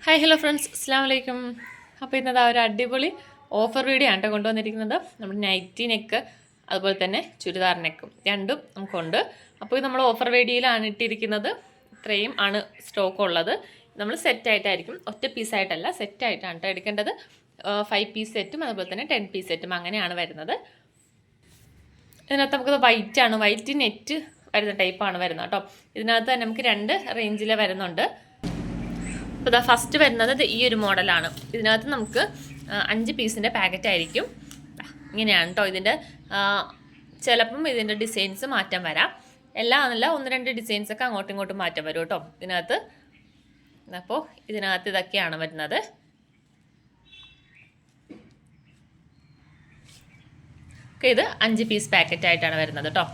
Hi hello friends, അസ്സാം വലൈക്കും. അപ്പോൾ ഇന്നത്തെ ഒരു അടിപൊളി ഓഫർ വീഡിയോ ആണ് കൊണ്ടുവന്നിരിക്കുന്നത്. നമ്മുടെ നൈറ്റി നെക്ക് അതുപോലെ തന്നെ ചുരിദാർ നെക്കും രണ്ടും നമുക്കുണ്ട്. അപ്പോൾ ഇത് നമ്മൾ ഓഫർ വീഡിയോയിലാണ് ഇട്ടിരിക്കുന്നത്. ഇത്രയും ആണ് സ്റ്റോക്ക് ഉള്ളത്. നമ്മൾ സെറ്റായിട്ടായിരിക്കും, ഒറ്റ പീസായിട്ടല്ല, സെറ്റായിട്ടാണ് എടുക്കേണ്ടത്. 5 പീസ് സെറ്റും അതുപോലെ തന്നെ 10 പീസ് സെറ്റും അങ്ങനെയാണ് വരുന്നത്. ഇതിനകത്ത് നമുക്കത് വൈറ്റാണ്, വൈറ്റ് നെറ്റ് വരുന്ന ടൈപ്പാണ് വരുന്നത് കേട്ടോ. ഇതിനകത്ത് തന്നെ നമുക്ക് 2 റേഞ്ചിൽ വരുന്നുണ്ട്. അപ്പോൾ ഇതാ ഫസ്റ്റ് വരുന്നത് ഈ ഒരു മോഡലാണ്. ഇതിനകത്ത് നമുക്ക് 5 പീസിൻ്റെ പാക്കറ്റ് ആയിരിക്കും. ഇങ്ങനെയാണ് കേട്ടോ. ഇതിൻ്റെ ചിലപ്പം ഇതിൻ്റെ ഡിസൈൻസ് മാറ്റം വരാം. എല്ലാം എന്നല്ല, 1-2 ഡിസൈൻസൊക്കെ അങ്ങോട്ടും ഇങ്ങോട്ടും മാറ്റം വരും കേട്ടോ ഇതിനകത്ത്. അപ്പോൾ ഇതിനകത്ത് ഇതൊക്കെയാണ് വരുന്നത്. ഇത് 5 പീസ് പാക്കറ്റ് ആയിട്ടാണ് വരുന്നത് കേട്ടോ.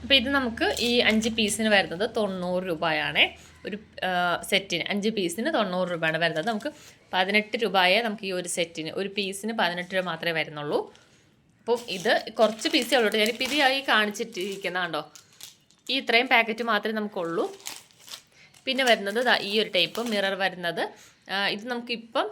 അപ്പോൾ ഇത് നമുക്ക് ഈ 5 പീസിന് വരുന്നത് 90 രൂപയാണ്. ഒരു സെറ്റിന് 5 പീസിന് 90 രൂപയാണ് വരുന്നത്. നമുക്ക് 18 രൂപയെ നമുക്ക് ഈ ഒരു സെറ്റിന്, ഒരു പീസിന് 18 രൂപ മാത്രമേ വരുന്നുള്ളൂ. അപ്പം ഇത് കുറച്ച് പീസേ ഉള്ളൂ. ഞാനിപ്പോൾ ഇത് ഈ കാണിച്ചിട്ടിരിക്കുന്നതാണ്ടോ, ഈ ഇത്രയും പാക്കറ്റ് മാത്രമേ നമുക്കുള്ളൂ. പിന്നെ വരുന്നത് ഈ ഒരു ടൈപ്പ് മിറർ വരുന്നത്. ഇത് നമുക്കിപ്പം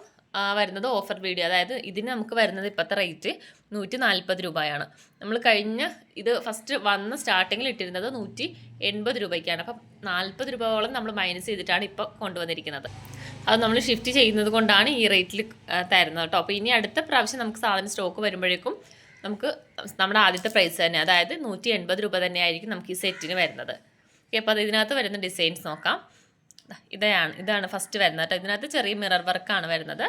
വരുന്നത് ഓഫർ വീഡിയോ, അതായത് ഇതിന് നമുക്ക് വരുന്നത് ഇപ്പോഴത്തെ റേറ്റ് 140 രൂപയാണ്. നമ്മൾ കഴിഞ്ഞ ഇത് ഫസ്റ്റ് വന്ന സ്റ്റാർട്ടിങ്ങിൽ ഇട്ടിരുന്നത് 180 രൂപയ്ക്കാണ്. അപ്പം 40 രൂപയോളം നമ്മൾ മൈനസ് ചെയ്തിട്ടാണ് ഇപ്പോൾ കൊണ്ടുവന്നിരിക്കുന്നത്. അത് നമ്മൾ ഷിഫ്റ്റ് ചെയ്യുന്നത് കൊണ്ടാണ് ഈ റേറ്റിൽ തരുന്നത് കേട്ടോ. അപ്പോൾ ഇനി അടുത്ത പ്രാവശ്യം നമുക്ക് സാധനം സ്റ്റോക്ക് വരുമ്പോഴേക്കും നമുക്ക് നമ്മുടെ ആദ്യത്തെ പ്രൈസ് തന്നെ, അതായത് 180 രൂപ തന്നെയായിരിക്കും നമുക്ക് ഈ സെറ്റിന് വരുന്നത്. അപ്പോൾ അത് ഇതിനകത്ത് വരുന്ന ഡിസൈൻസ് നോക്കാം. ഇതാണ് ഫസ്റ്റ് വരുന്നത് കേട്ടോ. ഇതിനകത്ത് ചെറിയ മിറർ വർക്കാണ് വരുന്നത്.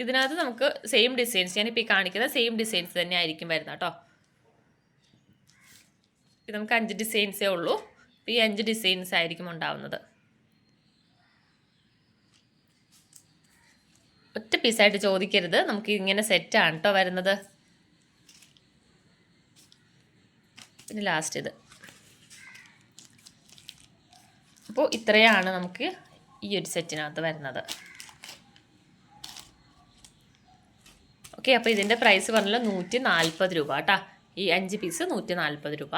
ഇതിനകത്ത് നമുക്ക് സെയിം ഡിസൈൻസ്, ഞാനിപ്പോൾ ഈ കാണിക്കുന്ന സെയിം ഡിസൈൻസ് തന്നെ ആയിരിക്കും വരുന്നത് കേട്ടോ. ഇത് നമുക്ക് 5 ഡിസൈൻസേ ഉള്ളൂ. ഈ 5 ഡിസൈൻസ് ആയിരിക്കും ഉണ്ടാവുന്നത്. ഒറ്റ പീസായിട്ട് ചോദിക്കരുത്, നമുക്ക് ഇങ്ങനെ സെറ്റാണ് കേട്ടോ വരുന്നത്. പിന്നെ ലാസ്റ്റ് ഇത്. അപ്പോൾ ഇത്രയാണ് നമുക്ക് ഈ ഒരു സെറ്റിനകത്ത് വരുന്നത്. ഓക്കെ, അപ്പോൾ ഇതിൻ്റെ പ്രൈസ് പറഞ്ഞാൽ 140 രൂപ കേട്ടോ. ഈ 5 പീസ് 140 രൂപ.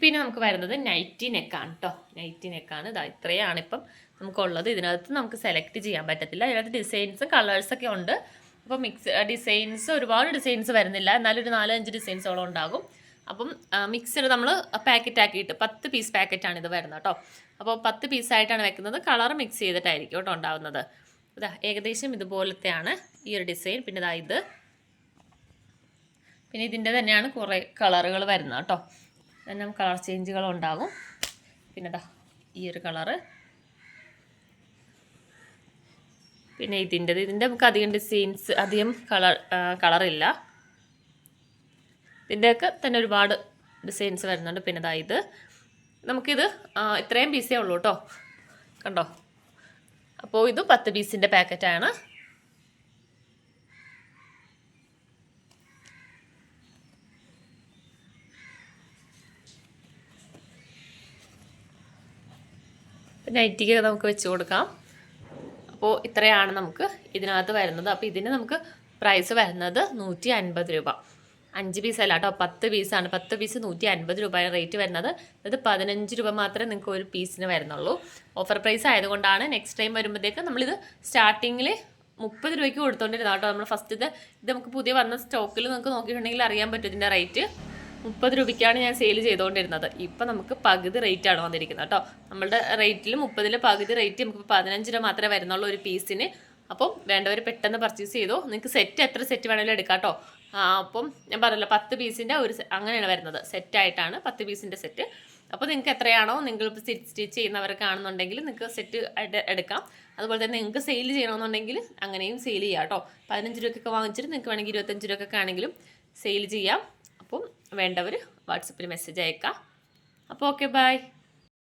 പിന്നെ നമുക്ക് വരുന്നത് നൈറ്റി നെക്കാണ് കേട്ടോ. നൈറ്റി നെക്കാണ്. ഇതാ ഇത്രയാണ് ഇപ്പം നമുക്കുള്ളത്. ഇതിനകത്ത് നമുക്ക് സെലക്ട് ചെയ്യാൻ പറ്റത്തില്ല. ഇതിനകത്ത് ഡിസൈൻസും കളേഴ്സൊക്കെ ഉണ്ട്. അപ്പോൾ ഡിസൈൻസ് ഒരുപാട് ഡിസൈൻസ് വരുന്നില്ല, എന്നാലും ഒരു 4-5 ഡിസൈൻസോളം ഉണ്ടാകും. അപ്പം മിക്സഡ് നമ്മൾ പാക്കറ്റ് ആക്കിയിട്ട് 10 പീസ് പാക്കറ്റാണ് ഇത് വരുന്നത് കേട്ടോ. അപ്പോൾ 10 പീസായിട്ടാണ് വെക്കുന്നത്. കളർ മിക്സ് ചെയ്തിട്ടായിരിക്കും കേട്ടോ ഉണ്ടാവുന്നത്. ഇതാ ഏകദേശം ഇതുപോലത്തെയാണ് ഈ ഒരു ഡിസൈൻ. പിന്നെ ഇതാ ഇത്, പിന്നെ ഇതിൻ്റെ തന്നെയാണ് കുറേ കളറുകൾ വരുന്നത് കേട്ടോ. തന്നെ കളർ ചേഞ്ചുകളുണ്ടാകും. പിന്നെ ഇതാ ഈ ഒരു കളറ്, പിന്നെ ഇതിൻ്റെ നമുക്ക് അധികം ഡിസൈൻസ്, അധികം കളറില്ല. ഇതിൻ്റെയൊക്കെ തന്നെ ഒരുപാട് ഡിസൈൻസ് വരുന്നുണ്ട്. പിന്നെ ഇതാ ഇത്, നമുക്കിത് ഇത്രയും പീസേ ഉള്ളൂ കേട്ടോ, കണ്ടോ. അപ്പോൾ ഇത് 10 പീസിൻ്റെ പാക്കറ്റാണ്. നൈറ്റിക്ക് നമുക്ക് വെച്ച് കൊടുക്കാം. അപ്പോൾ ഇത്രയാണ് നമുക്ക് ഇതിനകത്ത് വരുന്നത്. അപ്പോൾ ഇതിന് നമുക്ക് പ്രൈസ് വരുന്നത് 150 രൂപ. 5 പീസല്ല കേട്ടോ, 10 പീസാണ്. 10 പീസ് 150 രൂപയാണ് റേറ്റ് വരുന്നത്. അത് 15 രൂപ മാത്രമേ നിങ്ങൾക്ക് ഒരു പീസിന് വരുന്നുള്ളൂ. ഓഫർ പ്രൈസ് ആയതുകൊണ്ടാണ്. നെക്സ്റ്റ് ടൈം വരുമ്പോഴത്തേക്ക് നമ്മളിത് സ്റ്റാർട്ടിങ്ങിൽ 30 രൂപയ്ക്ക് കൊടുത്തോണ്ടിരുന്ന കേട്ടോ. നമ്മൾ ഫസ്റ്റ് ഇത് നമുക്ക് പുതിയ വന്ന സ്റ്റോക്കിൽ നിങ്ങൾക്ക് നോക്കിയിട്ടുണ്ടെങ്കിൽ അറിയാൻ പറ്റും. ഇതിൻ്റെ റേറ്റ് 30 രൂപയ്ക്കാണ് ഞാൻ സെയിൽ ചെയ്തുകൊണ്ടിരുന്നത്. ഇപ്പം നമുക്ക് പകുതി റേറ്റാണ് വന്നിരിക്കുന്നത് കേട്ടോ. നമ്മളുടെ റേറ്റിൽ 30-ൽ പകുതി റേറ്റ് നമുക്ക് 15 രൂപ മാത്രമേ വരുന്നുള്ളൂ ഒരു പീസിന്. അപ്പം വേണ്ടവർ പെട്ടെന്ന് പർച്ചേസ് ചെയ്തോ. നിങ്ങൾക്ക് സെറ്റ് എത്ര സെറ്റ് വേണമെങ്കിലും എടുക്കാം കേട്ടോ. അപ്പം ഞാൻ പറഞ്ഞല്ലോ 10 പീസിൻ്റെ അങ്ങനെയാണ് വരുന്നത്. സെറ്റായിട്ടാണ് 10 പീസിൻ്റെ സെറ്റ്. അപ്പോൾ നിങ്ങൾക്ക് എത്രയാണോ, നിങ്ങളിപ്പോൾ സ്റ്റിച്ച് ചെയ്യുന്നവർക്കാണെന്നുണ്ടെങ്കിൽ നിങ്ങൾക്ക് സെറ്റ് എടുക്കാം. അതുപോലെ തന്നെ നിങ്ങൾക്ക് സെയിൽ ചെയ്യണമെന്നുണ്ടെങ്കിൽ അങ്ങനെയും സെയിൽ ചെയ്യാം കേട്ടോ. 15 രൂപയ്ക്കൊക്കെ വാങ്ങിച്ചിട്ട് നിങ്ങൾക്ക് വേണമെങ്കിൽ 25 രൂപയ്ക്കൊക്കെ ആണെങ്കിലും സെയിൽ ചെയ്യാം. അപ്പം വേണ്ടവർ വാട്സപ്പിൽ മെസ്സേജ് അയക്കാം. അപ്പോൾ ഓക്കെ, ബൈ.